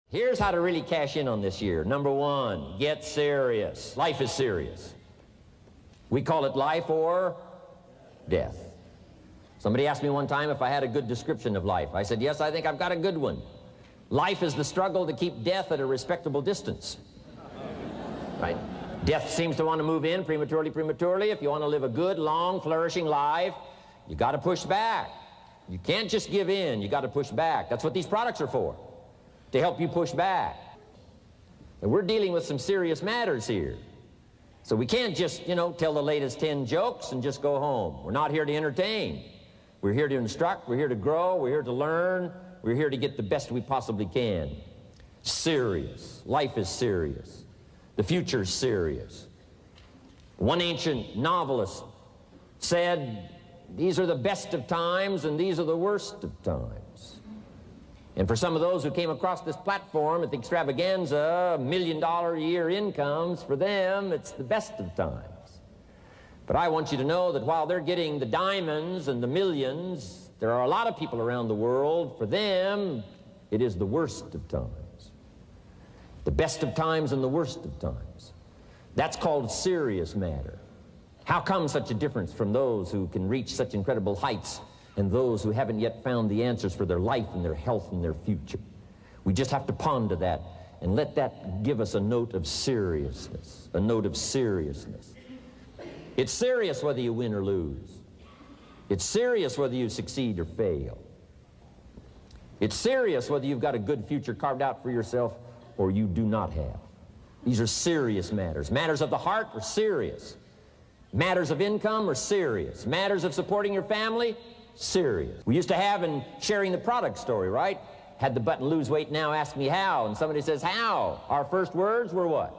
Here's how to really cash in on this year. Number one, get serious. Life is serious. We call it life or death. Somebody asked me one time if I had a good description of life. I said, yes, I think I've got a good one. Life is the struggle to keep death at a respectable distance. Right? Death seems to want to move in prematurely. If you want to live a good, long, flourishing life, you got to push back. You can't just give in. You got to push back. That's what these products are for, to help you push back. And we're dealing with some serious matters here. So we can't just, tell the latest 10 jokes and just go home. We're not here to entertain. We're here to instruct. We're here to grow. We're here to learn. We're here to get the best we possibly can. Serious. Life is serious. The future's serious. One ancient novelist said, these are the best of times and these are the worst of times. And for some of those who came across this platform at the extravaganza, $1 million a year incomes, for them, it's the best of times. But I want you to know that while they're getting the diamonds and the millions, there are a lot of people around the world, for them, it is the worst of times. The best of times and the worst of times. That's called serious matter. How come such a difference from those who can reach such incredible heights and those who haven't yet found the answers for their life and their health and their future? We just have to ponder that and let that give us a note of seriousness, a note of seriousness. It's serious whether you win or lose. It's serious whether you succeed or fail. It's serious whether you've got a good future carved out for yourself or you do not have. These are serious matters. Matters of the heart are serious. Matters of income are serious. Matters of supporting your family, serious. We used to have in sharing the product story, right? Had the button lose weight now, ask me how. And somebody says, how? Our first words were what?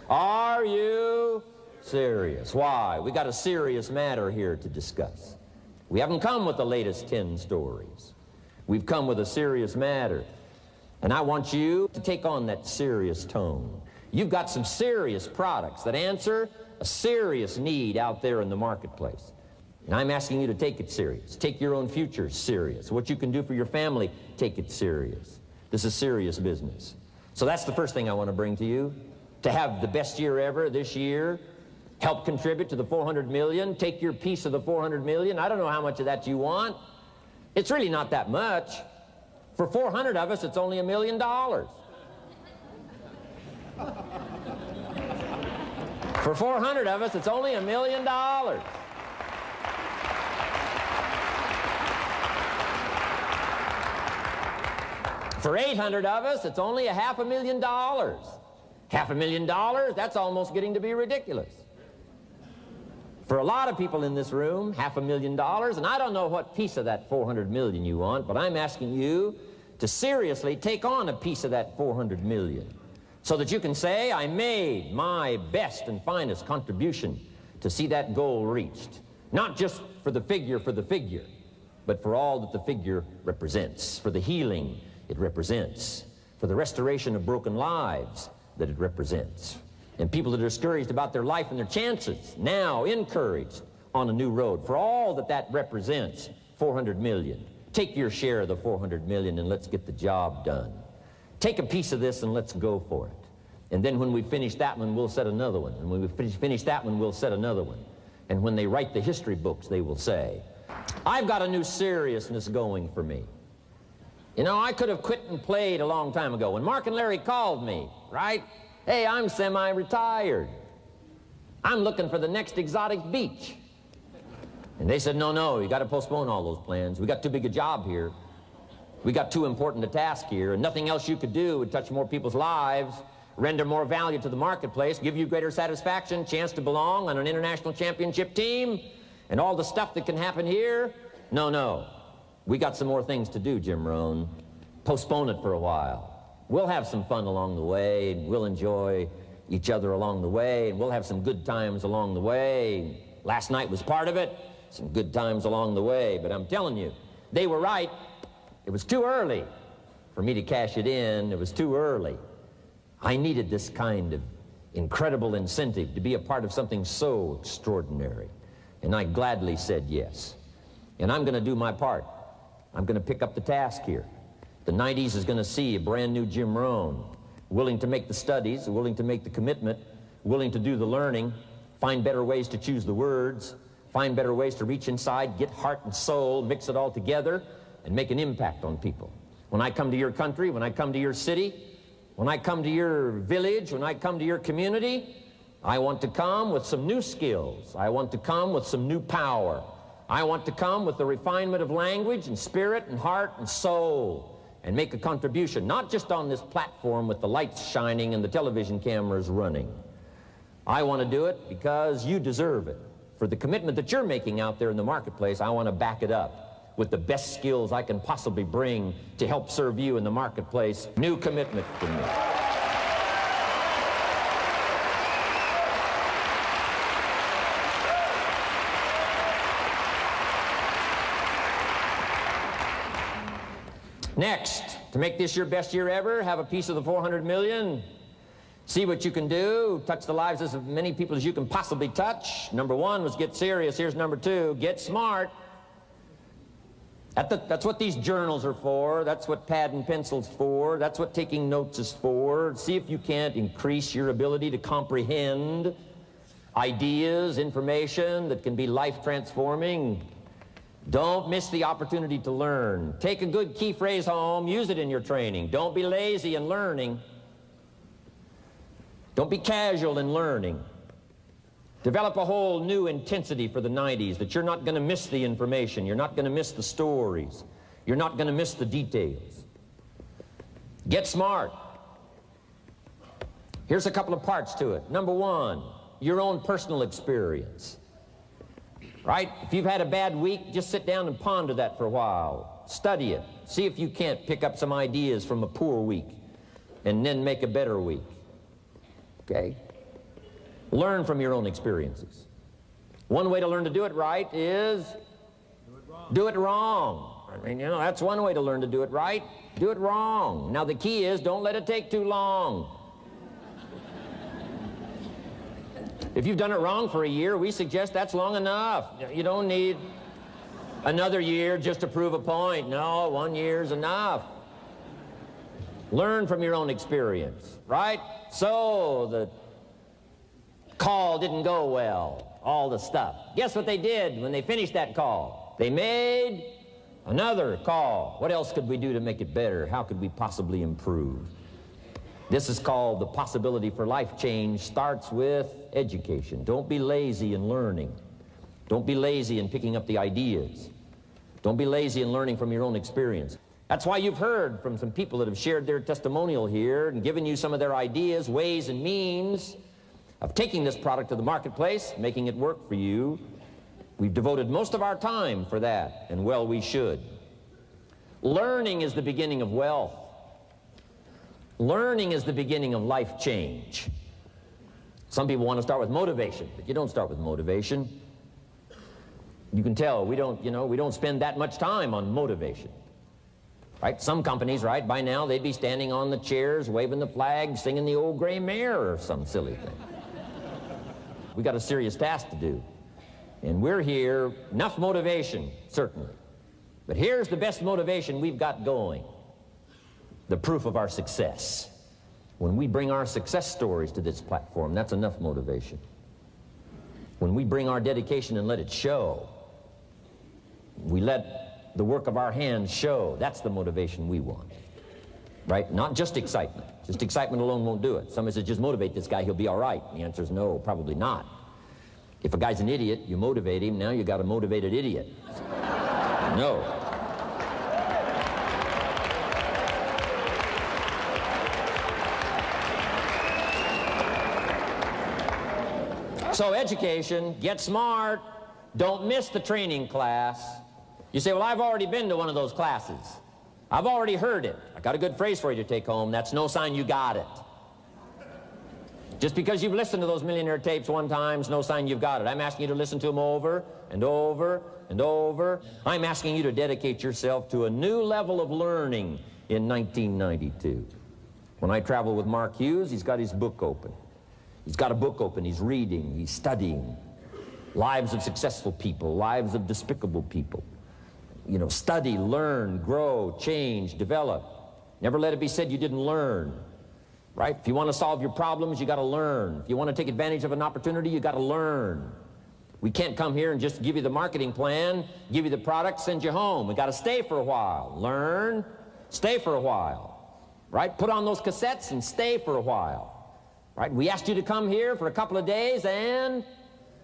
Are you serious? Why? We got a serious matter here to discuss. We haven't come with the latest 10 stories. We've come with a serious matter. And I want you to take on that serious tone. You've got some serious products that answer a serious need out there in the marketplace. And I'm asking you to take it serious. Take your own future serious. What you can do for your family, take it serious. This is serious business. So that's the first thing I want to bring to you. To have the best year ever this year, help contribute to the 400 million, take your piece of the 400 million. I don't know how much of that you want. It's really not that much. For 400 of us, it's only $1 million. For 400 of us, it's only $1 million. For 800 of us, it's only $500,000. $500,000, that's almost getting to be ridiculous. For a lot of people in this room, $500,000, and I don't know what piece of that 400 million you want, but I'm asking you to seriously take on a piece of that 400 million so that you can say, I made my best and finest contribution to see that goal reached. Not just for the figure, but for all that the figure represents, for the healing it represents, for the restoration of broken lives that it represents. And people that are discouraged about their life and their chances, now encouraged on a new road. For all that that represents, 400 million. Take your share of the 400 million and let's get the job done. Take a piece of this and let's go for it. And then when we finish that one, we'll set another one. And when we finish that one, we'll set another one. And when they write the history books, they will say, I've got a new seriousness going for me. I could have quit and played a long time ago. When Mark and Larry called me, right? Hey, I'm semi-retired. I'm looking for the next exotic beach. And they said, no, you got to postpone all those plans. We got too big a job here. We got too important a task here, and nothing else you could do would touch more people's lives, render more value to the marketplace, give you greater satisfaction, chance to belong on an international championship team, and all the stuff that can happen here. No. We got some more things to do, Jim Rohn. Postpone it for a while. We'll have some fun along the way, and we'll enjoy each other along the way, and we'll have some good times along the way. Last night was part of it, some good times along the way, but I'm telling you, they were right. It was too early for me to cash it in. It was too early. I needed this kind of incredible incentive to be a part of something so extraordinary, and I gladly said yes. And I'm going to do my part. I'm going to pick up the task here. The 90s is going to see a brand new Jim Rohn, willing to make the studies, willing to make the commitment, willing to do the learning, find better ways to choose the words, find better ways to reach inside, get heart and soul, mix it all together, and make an impact on people. When I come to your country, when I come to your city, when I come to your village, when I come to your community, I want to come with some new skills. I want to come with some new power. I want to come with the refinement of language and spirit and heart and soul and make a contribution, not just on this platform with the lights shining and the television cameras running. I want to do it because you deserve it. For the commitment that you're making out there in the marketplace, I want to back it up with the best skills I can possibly bring to help serve you in the marketplace. New commitment from me. Next, to make this your best year ever, have a piece of the 400 million. See what you can do. Touch the lives of as many people as you can possibly touch. Number one was get serious. Here's number two, get smart. That's what these journals are for. That's what pad and pencil's for. That's what taking notes is for. See if you can't increase your ability to comprehend ideas, information that can be life-transforming. Don't miss the opportunity to learn. Take a good key phrase home, use it in your training. Don't be lazy in learning. Don't be casual in learning. Develop a whole new intensity for the 90s that you're not going to miss the information, you're not going to miss the stories, you're not going to miss the details. Get smart. Here's a couple of parts to it. Number one, your own personal experience. Right? If you've had a bad week, just sit down and ponder that for a while. Study it. See if you can't pick up some ideas from a poor week and then make a better week. Okay? Learn from your own experiences. One way to learn to do it right is do it wrong. I mean, you know, that's one way to learn to do it right. Do it wrong. Now the key is don't let it take too long. If you've done it wrong for a year, we suggest that's long enough. You don't need another year just to prove a point. No, 1 year's enough. Learn from your own experience, right? So the call didn't go well, all the stuff. Guess what they did when they finished that call? They made another call. What else could we do to make it better? How could we possibly improve? This is called the possibility for life change starts with education. Don't be lazy in learning. Don't be lazy in picking up the ideas. Don't be lazy in learning from your own experience. That's why you've heard from some people that have shared their testimonial here and given you some of their ideas, ways, and means of taking this product to the marketplace, making it work for you. We've devoted most of our time for that, and well, we should. Learning is the beginning of wealth. Learning is the beginning of life change. Some people want to start with motivation, but you don't start with motivation. You can tell we don't spend that much time on motivation. Right? Some companies, right, by now they'd be standing on the chairs, waving the flag, singing the old gray mare or some silly thing. We got a serious task to do. And we're here, enough motivation, certainly. But here's the best motivation we've got going. The proof of our success. When we bring our success stories to this platform, that's enough motivation. When we bring our dedication and let it show, we let the work of our hands show, that's the motivation we want. Right? Not just excitement. Just excitement alone won't do it. Somebody says, just motivate this guy, he'll be all right. The answer is no, probably not. If a guy's an idiot, you motivate him, now you got a motivated idiot. No. So education, get smart, don't miss the training class. You say, well, I've already been to one of those classes. I've already heard it. I got a good phrase for you to take home. That's no sign you got it. Just because you've listened to those millionaire tapes one time is no sign you've got it. I'm asking you to listen to them over and over and over. I'm asking you to dedicate yourself to a new level of learning in 1992. When I travel with Mark Hughes, he's got his book open. He's got a book open, he's reading, he's studying. Lives of successful people, lives of despicable people. You know, study, learn, grow, change, develop. Never let it be said you didn't learn, right? If you want to solve your problems, you got to learn. If you want to take advantage of an opportunity, you got to learn. We can't come here and just give you the marketing plan, give you the product, send you home. We got to stay for a while. Learn, stay for a while, right? Put on those cassettes and stay for a while, right? We asked you to come here for a couple of days and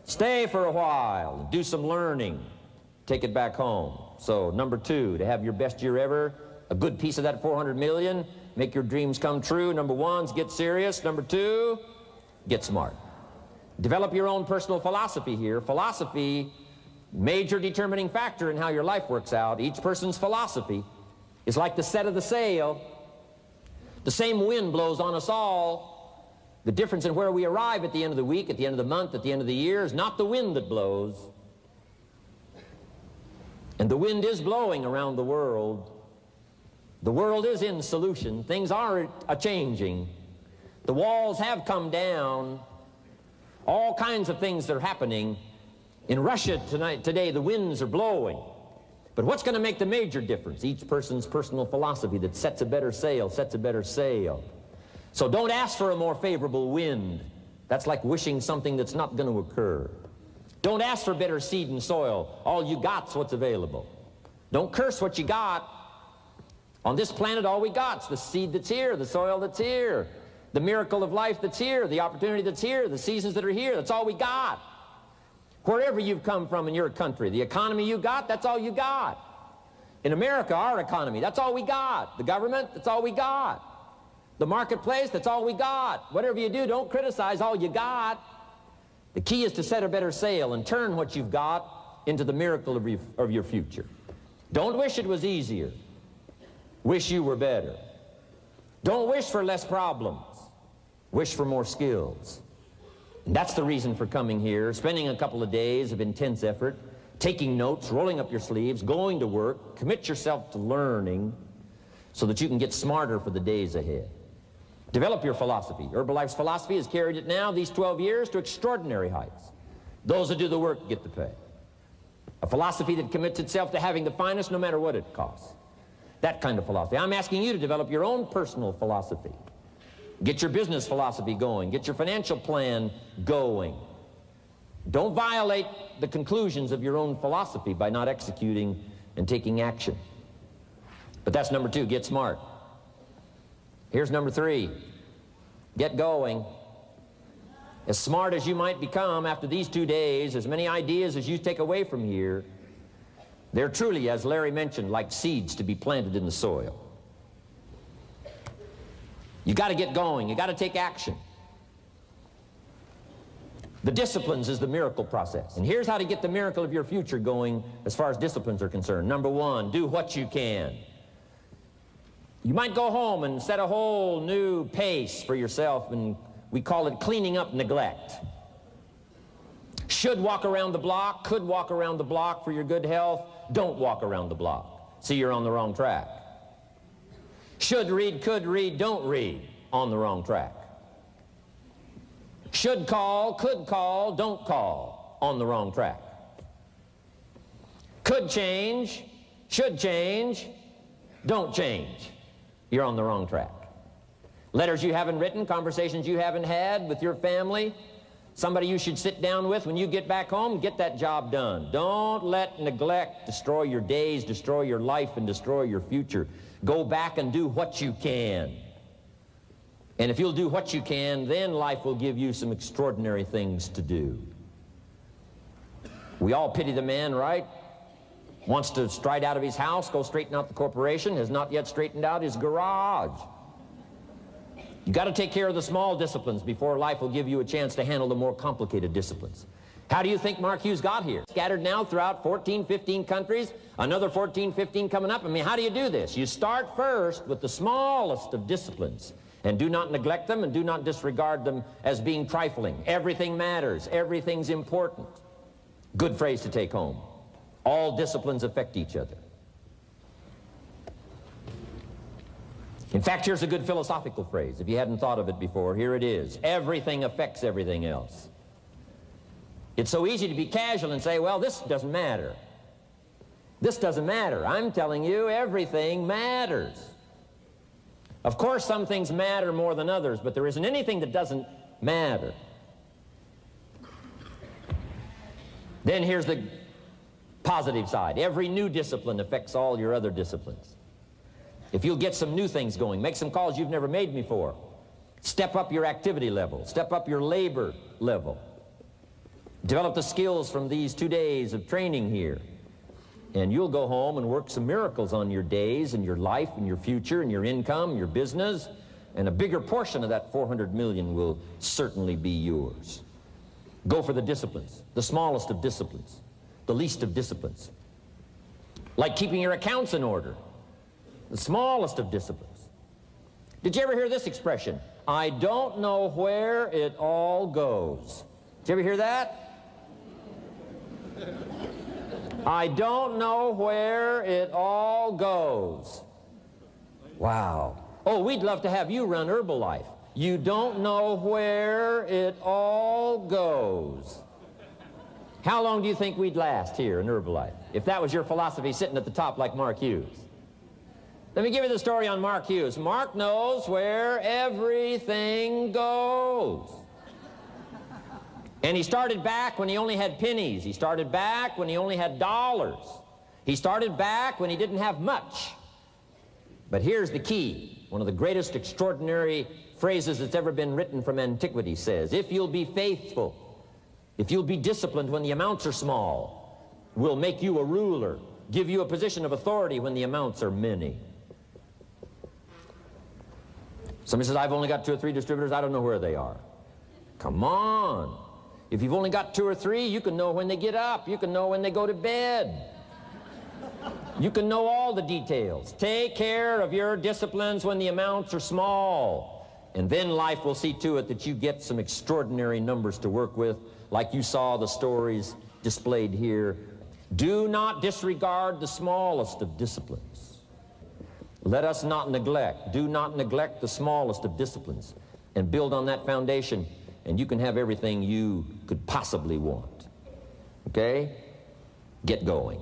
stay for a while. Do some learning. Take it back home. So, number 2, to have your best year ever, a good piece of that 400 million, make your dreams come true. Number 1 is get serious. Number 2, get smart. Develop your own personal philosophy here. Philosophy, major determining factor in how your life works out. Each person's philosophy is like the set of the sail. The same wind blows on us all. The difference in where we arrive at the end of the week, at the end of the month, at the end of the year is not the wind that blows. And the wind is blowing around the world. The world is in solution. Things are a-changing. The walls have come down. All kinds of things that are happening. In Russia today, the winds are blowing. But what's going to make the major difference? Each person's personal philosophy that sets a better sail, sets a better sail. So don't ask for a more favorable wind. That's like wishing something that's not going to occur. Don't ask for better seed and soil. All you got's what's available. Don't curse what you got. On this planet, all we got's the seed that's here, the soil that's here, the miracle of life that's here, the opportunity that's here, the seasons that are here. That's all we got. Wherever you've come from in your country, the economy you got, that's all you got. In America, our economy, that's all we got. The government, that's all we got. The marketplace, that's all we got. Whatever you do, don't criticize all you got. The key is to set a better sail and turn what you've got into the miracle of your future. Don't wish it was easier. Wish you were better. Don't wish for less problems. Wish for more skills. And that's the reason for coming here, spending a couple of days of intense effort, taking notes, rolling up your sleeves, going to work, commit yourself to learning so that you can get smarter for the days ahead. Develop your philosophy. Herbalife's philosophy has carried it now, these 12 years, to extraordinary heights. Those that do the work get the pay. A philosophy that commits itself to having the finest no matter what it costs. That kind of philosophy. I'm asking you to develop your own personal philosophy. Get your business philosophy going. Get your financial plan going. Don't violate the conclusions of your own philosophy by not executing and taking action. But that's number 2, get smart. Here's number 3, get going. As smart as you might become after these 2 days, as many ideas as you take away from here, they're truly, as Larry mentioned, like seeds to be planted in the soil. You got to get going. You got to take action. The disciplines is the miracle process. And here's how to get the miracle of your future going as far as disciplines are concerned. Number 1, do what you can. You might go home and set a whole new pace for yourself, and we call it cleaning up neglect. Should walk around the block, could walk around the block for your good health. Don't walk around the block. See, you're on the wrong track. Should read, could read, don't read. On the wrong track. Should call, could call, don't call. On the wrong track. Could change, should change, don't change. You're on the wrong track. Letters you haven't written, conversations you haven't had with your family, somebody you should sit down with when you get back home, get that job done. Don't let neglect destroy your days, destroy your life, and destroy your future. Go back and do what you can. And if you'll do what you can, then life will give you some extraordinary things to do. We all pity the man, right? Wants to stride out of his house, go straighten out the corporation, has not yet straightened out his garage. You got to take care of the small disciplines before life will give you a chance to handle the more complicated disciplines. How do you think Mark Hughes got here? Scattered now throughout 14, 15 countries, another 14, 15 coming up. I mean, how do you do this? You start first with the smallest of disciplines, and do not neglect them and do not disregard them as being trifling. Everything matters. Everything's important. Good phrase to take home. All disciplines affect each other. In fact, here's a good philosophical phrase. If you hadn't thought of it before, here it is. Everything affects everything else. It's so easy to be casual and say, well, this doesn't matter. This doesn't matter. I'm telling you, everything matters. Of course, some things matter more than others, but there isn't anything that doesn't matter. Then here's the positive side. Every new discipline affects all your other disciplines. If you'll get some new things going, make some calls you've never made before, step up your activity level, step up your labor level, develop the skills from these 2 days of training here, and you'll go home and work some miracles on your days and your life and your future and your income, your business, and a bigger portion of that 400 million will certainly be yours. Go for the disciplines, the smallest of disciplines, the least of disciplines. Like keeping your accounts in order, the smallest of disciplines. Did you ever hear this expression? I don't know where it all goes. Did you ever hear that? I don't know where it all goes. Wow. Oh, we'd love to have you run Herbalife. You don't know where it all goes. How long do you think we'd last here in Herbalife if that was your philosophy sitting at the top like Mark Hughes? Let me give you the story on Mark Hughes. Mark knows where everything goes. And he started back when he only had pennies. He started back when he only had dollars. He started back when he didn't have much. But here's the key. One of the greatest extraordinary phrases that's ever been written from antiquity says, if you'll be faithful, if you'll be disciplined when the amounts are small, we'll make you a ruler, give you a position of authority when the amounts are many. Somebody says, I've only got 2 or 3 distributors, I don't know where they are. Come on. If you've only got 2 or 3, you can know when they get up. You can know when they go to bed. You can know all the details. Take care of your disciplines when the amounts are small. And then life will see to it that you get some extraordinary numbers to work with, like you saw the stories displayed here. Do not disregard the smallest of disciplines. Let us not neglect. Do not neglect the smallest of disciplines. And build on that foundation, and you can have everything you could possibly want. Okay? Get going.